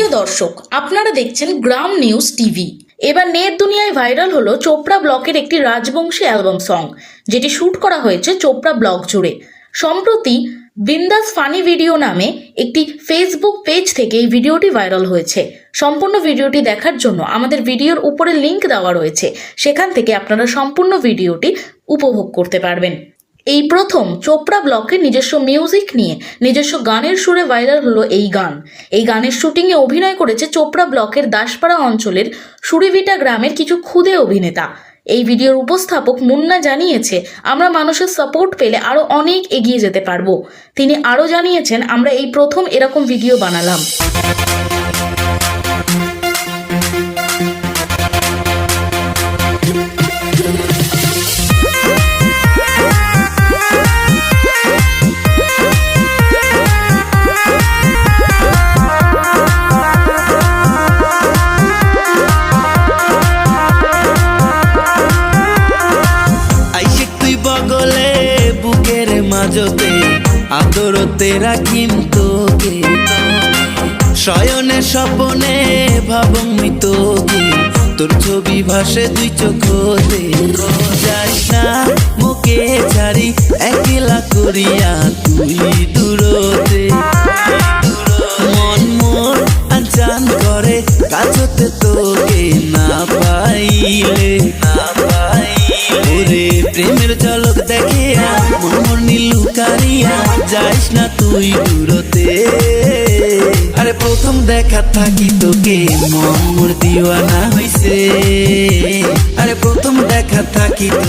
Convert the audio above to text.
প্রিয় দর্শক, আপনারা দেখছেন গ্রাম নিউজ টিভি। এবার নেট দুনিয়ায় ভাইরাল হলো চোপড়া ব্লকের একটি রাজবংশী অ্যালবাম সং, যেটি শুট করা হয়েছে চোপড়া ব্লক জুড়ে। সম্প্রতি বিন্দাস ফানি ভিডিও নামে একটি ফেসবুক পেজ থেকে এই ভিডিওটি ভাইরাল হয়েছে। সম্পূর্ণ ভিডিওটি দেখার জন্য আমাদের ভিডিওর উপরে লিংক দেওয়া রয়েছে, সেখান থেকে আপনারা সম্পূর্ণ ভিডিওটি উপভোগ করতে পারবেন। এই প্রথম চোপড়া ব্লকে নিজস্ব মিউজিক নিয়ে নিজস্ব গানের সুরে ভাইরাল হলো এই গান। এই গানের শুটিংয়ে অভিনয় করেছে চোপড়া ব্লকের দাসপাড়া অঞ্চলের সুরিভিটা গ্রামের কিছু ক্ষুদে অভিনেতা। এই ভিডিওর উপস্থাপক মুন্না জানিয়েছে, আমরা মানুষের সাপোর্ট পেলে আরো অনেক এগিয়ে যেতে পারবো। তিনি আরো জানিয়েছেন, আমরা এই প্রথম এরকম ভিডিও বানালাম। মাঝতে আদরতে রাখিম তোকে, শয়নে স্বপনে ভাবমি তোকে, তোর ছবি ভাসে দুই চোখতে। যাস না মুখে ছাড়ি একলা করিয়া তুই দূরতে, মন মোর আনচান করে কাছতে তোকে না পাইলে। ওরে প্রেমের ঝলক দেখে মন মোর নীলুকারিয়া, যাইস না তুই দূরতে। আরে প্রথম দেখা থাকি তোকে মন মোর দিওয়ানা হইছে, আরে প্রথম দেখা থাকি তো